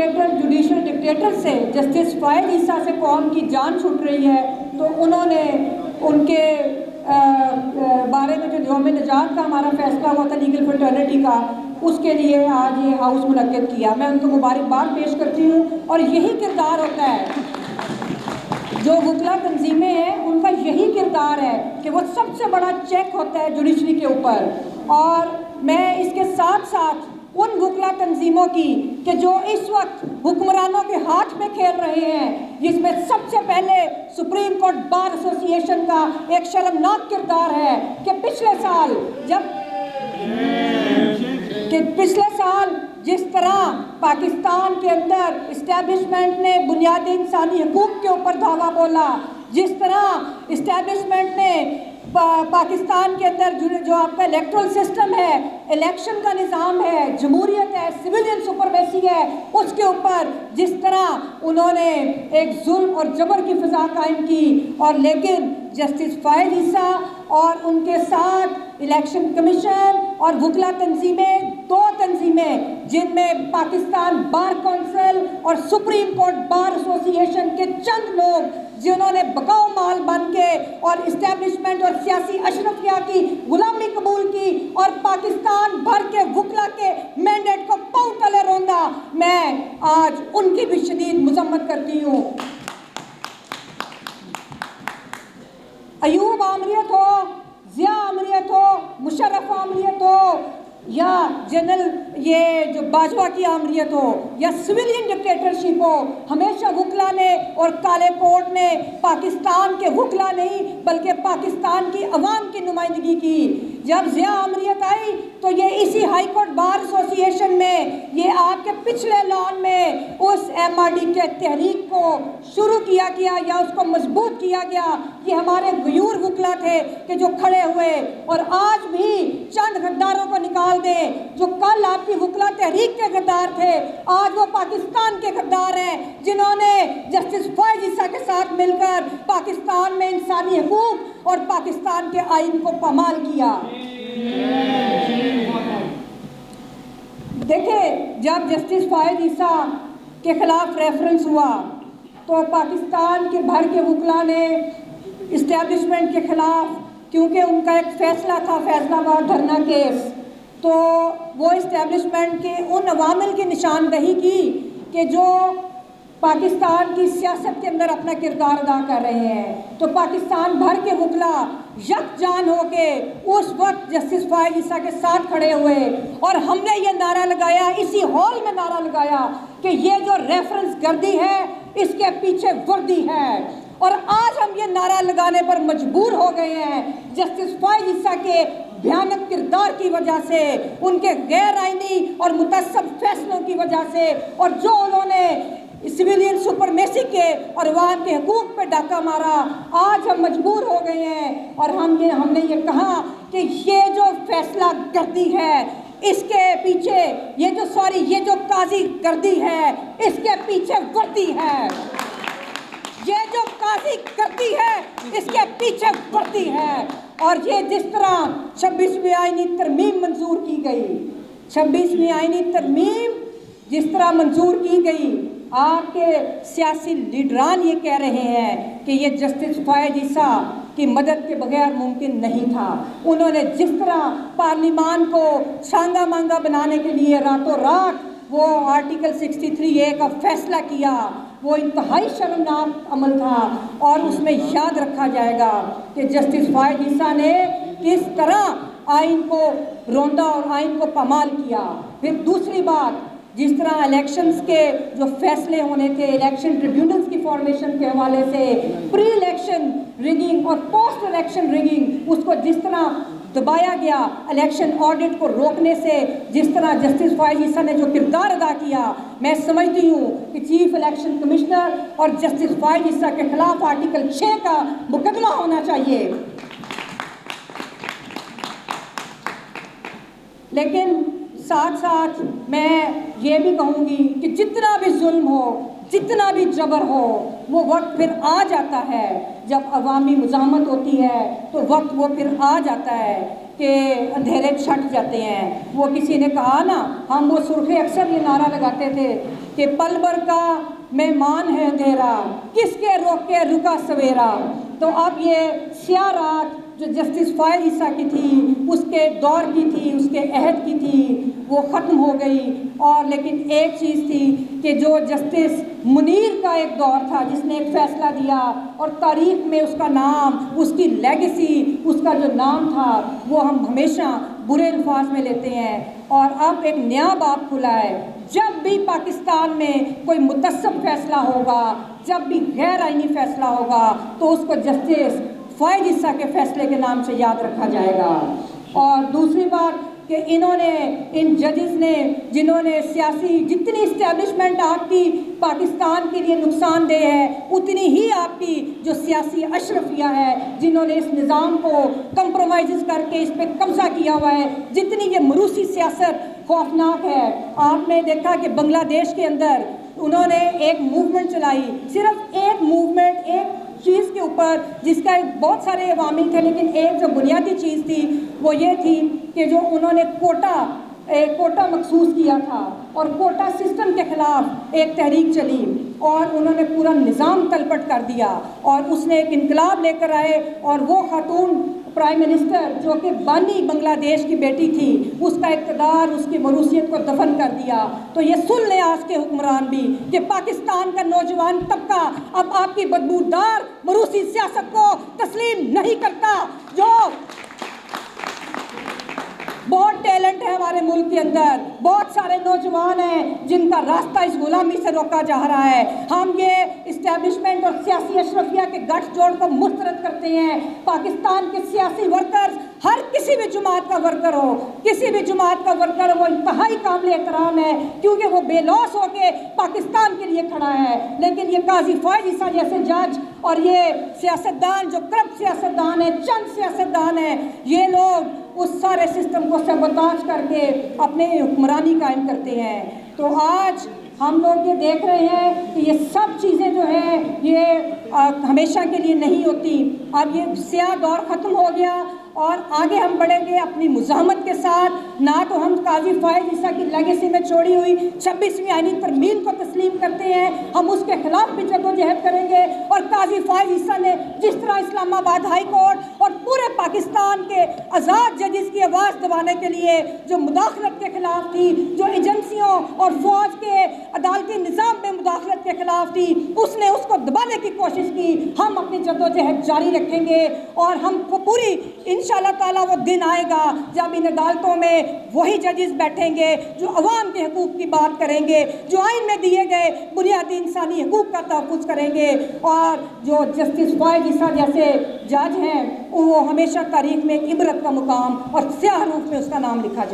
Dictator judicial dictator سے justice فائز عیسیٰ سے قوم کی جان چھوٹ رہی ہے، تو انہوں نے ان کے بارے میں جو یوم نجات کا ہمارا فیصلہ ہوا تھا لیگل فرٹرنٹی کا، اس کے لیے آج یہ ہاؤس منعقد کیا. میں ان کو مبارکباد پیش کرتی ہوں. اور یہی کردار ہوتا ہے جو وکلا تنظیمیں ہیں، ان کا یہی کردار ہے کہ وہ سب سے بڑا چیک ہوتا ہے جوڈیشری کے اوپر. اور میں اس کے ساتھ ساتھ ان وکلا تنظیموں کی کہ جو اس وقت حکمرانوں کے ہاتھ میں کھیل رہے ہیں، جس میں سب سے پہلے سپریم کورٹ بار ایسوسی ایشن کا ایک شرمناک کردار ہے کہ پچھلے سال جس طرح پاکستان کے اندر اسٹیبلشمنٹ نے بنیادی انسانی حقوق کے اوپر دھاوا بولا، جس طرح اسٹیبلشمنٹ نے پاکستان کے اندر جو آپ کا الیکٹرل سسٹم ہے، الیکشن کا نظام ہے، جمہوریت ہے، سویلین سپرمیسی ہے، اس کے اوپر جس طرح انہوں نے ایک ظلم اور جبر کی فضا قائم کی. اور لیکن جسٹس فائز عیسیٰ اور ان کے ساتھ الیکشن کمیشن اور وکلا تنظیمیں، دو تنظیمیں جن میں پاکستان بار کونسل اور سپریم کورٹ بار ایسوسی ایشن کے چند لوگ جنہوں نے بقاؤ مال بن کے اور اسٹیبلشمنٹ اور سیاسی اشرفیہ کی غلامی قبول کی اور پاکستان بھر کے وکلا کے مینڈیٹ کو پاؤں تلے روندا، میں آج ان کی بھی شدید مذمت کرتی ہوں. ایوب آمریت ہو، ضیاء آمریت ہو، مشرف آمریت ہو، یا جنرل یہ جو باجوہ کی آمریت ہو، یا سویلین ڈکٹیٹرشپ ہو، ہمیشہ وکلا نے اور کالے کوٹ نے پاکستان کے وکلا نہیں بلکہ پاکستان کی عوام کی نمائندگی کی. جب ضیاء آمریت آئی تو یہ اسی ہائی کورٹ بار ایسوسی ایشن میں یہ آپ کے پچھلے لان میں اس ایم آر ڈی کے تحریک کو شروع کیا گیا یا اس کو مضبوط کیا گیا. یہ ہمارے غیور وکلا تھے کہ جو کھڑے ہوئے، اور آج بھی چند غداروں کو نکال دیں جو کل آپ کی وکلا تحریک کے غدار تھے، آج وہ پاکستان کے غدار ہیں جنہوں نے جسٹس فائز عیسیٰ کے ساتھ مل کر پاکستان میں انسانی حقوق اور پاکستان کے آئین کو پامال کیا. دیکھیں، جب جسٹس فائز عیسیٰ کے خلاف ریفرنس ہوا تو پاکستان کے بھر کے وکلا نے اسٹیبلشمنٹ کے خلاف، کیونکہ ان کا ایک فیصلہ تھا فیصل آباد دھرنا کیس، تو وہ اسٹیبلشمنٹ کے ان عوامل کی نشاندہی کی کہ جو پاکستان کی سیاست کے اندر اپنا کردار ادا کر رہے ہیں. تو پاکستان بھر کے وکلا یکجان ہو کے اس وقت جسٹس فائز عیسیٰ کے ساتھ کھڑے ہوئے، اور ہم نے یہ نعرہ لگایا، اسی ہال میں نعرہ لگایا کہ یہ جو ریفرنس گردی ہے اس کے پیچھے وردی ہے. اور آج ہم یہ نعرہ لگانے پر مجبور ہو گئے ہیں جسٹس فائز عیسیٰ کے بھیانک کردار کی وجہ سے، ان کے غیر آئینی اور متعصب فیصلوں کی وجہ سے، اور جو انہوں نے سویلین سپرمیسی کے اور عوام کے حقوق پہ ڈاکہ مارا. آج ہم مجبور ہو گئے ہیں اور ہم نے یہ کہا کہ یہ جو فیصلہ گردی ہے اس کے پیچھے یہ جو قاضی گردی ہے اس کے پیچھے وردی ہے. یہ جو قاضی گردی ہے اس کے پیچھے وردی ہے. اور یہ جس طرح 26ویں آئینی ترمیم منظور کی گئی، 26ویں آئینی ترمیم جس طرح منظور کی گئی، آپ کے سیاسی لیڈران یہ کہہ رہے ہیں کہ یہ جسٹس فائز عیسیٰ کی مدد کے بغیر ممکن نہیں تھا. انہوں نے جس طرح پارلیمان کو چھانگا مانگا بنانے کے لیے راتوں رات وہ آرٹیکل 63A کا فیصلہ کیا، وہ انتہائی شرمناک عمل تھا. اور اس میں یاد رکھا جائے گا کہ جسٹس فائز عیسیٰ نے کس طرح آئین کو روندا اور آئین کو پامال کیا. پھر دوسری بات، جس طرح الیکشنز کے جو فیصلے ہونے تھے، الیکشن ٹریبیونلز کی فارمیشن کے حوالے سے، پری الیکشن ریگنگ اور پوسٹ الیکشن ریگنگ، اس کو جس طرح دبایا گیا، الیکشن آڈٹ کو روکنے سے جس طرح جسٹس فائز عیسیٰ نے جو کردار ادا کیا، میں سمجھتی ہوں کہ چیف الیکشن کمشنر اور جسٹس فائز عیسیٰ کے خلاف آرٹیکل 6 کا مقدمہ ہونا چاہیے. لیکن ساتھ ساتھ میں یہ بھی کہوں گی کہ جتنا بھی ظلم ہو, جتنا بھی جبر ہو, وہ وقت پھر آ جاتا ہے جب عوامی مزاحمت ہوتی ہے, تو وقت وہ پھر آ جاتا ہے کہ اندھیرے چھٹ جاتے ہیں. وہ کسی نے کہا نا, ہم وہ سرخے اکثر یہ نعرہ لگاتے تھے کہ پل بھر کا مہمان ہے اندھیرا, کس کے روکے رکا سویرا. تو اب یہ سیاہ رات جو جسٹس فائز عیسیٰ کی تھی, اس کے دور کی تھی, اس کے عہد کی تھی, وہ ختم ہو گئی. اور لیکن ایک چیز تھی کہ جو جسٹس منیر کا ایک دور تھا, جس نے ایک فیصلہ دیا اور تاریخ میں اس کا نام, اس کی لیگیسی, اس کا جو نام تھا, وہ ہم ہمیشہ برے الفاظ میں لیتے ہیں. اور اب ایک نیا باب کھلا ہے. جب بھی پاکستان میں کوئی متعصب فیصلہ ہوگا, جب بھی غیر آئینی فیصلہ ہوگا, تو اس کو جسٹس فائز عیسیٰ کے فیصلے کے نام سے یاد رکھا جائے گا. اور دوسری بات کہ انہوں نے, ان ججز نے, جنہوں نے سیاسی جتنی اسٹیبلشمنٹ آپ کی پاکستان کے لیے نقصان دہ ہے, اتنی ہی آپ کی جو سیاسی اشرفیہ ہے, جنہوں نے اس نظام کو کمپرومائزز کر کے اس پہ قبضہ کیا ہوا ہے, جتنی یہ مروسی سیاست خوفناک ہے. آپ نے دیکھا کہ بنگلہ دیش کے اندر انہوں نے ایک موومنٹ چلائی, صرف ایک موومنٹ, ایک چیز کے اوپر, جس کا بہت سارے عوامل تھے, لیکن ایک جو بنیادی چیز تھی وہ یہ تھی کہ جو انہوں نے کوٹا مخصوص کیا تھا, اور کوٹا سسٹم کے خلاف ایک تحریک چلی, اور انہوں نے پورا نظام تلپٹ کر دیا, اور اس نے ایک انقلاب لے کر آئے. اور وہ خاتون پرائم منسٹر جو کہ بانی بنگلہ دیش کی بیٹی تھی, اس کا اقتدار, اس کی مروثیت کو دفن کر دیا. تو یہ سن لیں آج کے حکمران بھی کہ پاکستان کا نوجوان طبقہ اب آپ کی بدبودار مروثی سیاست کو تسلیم نہیں کرتا. جو بہت ٹیلنٹ ہے ہمارے ملک کے اندر, بہت سارے نوجوان ہیں جن کا راستہ اس غلامی سے روکا جا رہا ہے. ہم یہ اسٹیبلشمنٹ اور سیاسی اشرفیہ کے گٹھ جوڑ کو مسترد کرتے ہیں. پاکستان کے سیاسی ورکرز, ہر کسی بھی جماعت کا ورکر ہو, کسی بھی جماعت کا ورکر, وہ انتہائی قابل احترام ہے, کیونکہ وہ بے لوث ہو کے پاکستان کے لیے کھڑا ہے. لیکن یہ قاضی فائز عیسیٰ جیسے جج اور یہ سیاستدان جو کرپٹ سیاستدان ہیں, چند سیاستدان ہیں, یہ لوگ اس سارے سسٹم کو سبوتاج کر کے اپنے حکمرانی قائم کرتے ہیں. تو آج ہم لوگ یہ دیکھ رہے ہیں کہ یہ سب چیزیں جو ہیں یہ ہمیشہ کے لیے نہیں ہوتی. اب یہ سیاہ دور ختم ہو گیا, اور آگے ہم بڑھیں گے اپنی مزاحمت کے ساتھ. نہ تو ہم قاضی فائز عیسیٰ کی لیگیسی میں چھوڑی ہوئی 26ویں آئینی ترمیم کو تسلیم کرتے ہیں, ہم اس کے خلاف بھی جدوجہد کریں گے. اور قاضی فائز عیسیٰ نے جس طرح اسلام آباد ہائی کورٹ اور پورے پاکستان کے آزاد ججز کی آواز دبانے کے لیے جو مداخلت کے خلاف تھی, جو ایجنسیوں اور فوج کے عدالتی نظام میں مداخلت کے خلاف تھی, اس نے اس کو دبانے کی کوشش کی. ہم اپنی جدوجہد جاری رکھیں گے, اور ہم کو پوری انشاءاللہ تعالیٰ وہ دن آئے گا جب ان عدالتوں میں وہی ججز بیٹھیں گے جو عوام کے حقوق کی بات کریں گے, جو آئین میں دیے گئے بنیادی انسانی حقوق کا تحفظ کریں گے. اور جو جسٹس فائز عیسیٰ جیسے جج ہیں, وہ ہمیشہ تاریخ میں عبرت کا مقام اور سیاہ حروف میں اس کا نام لکھا جائے.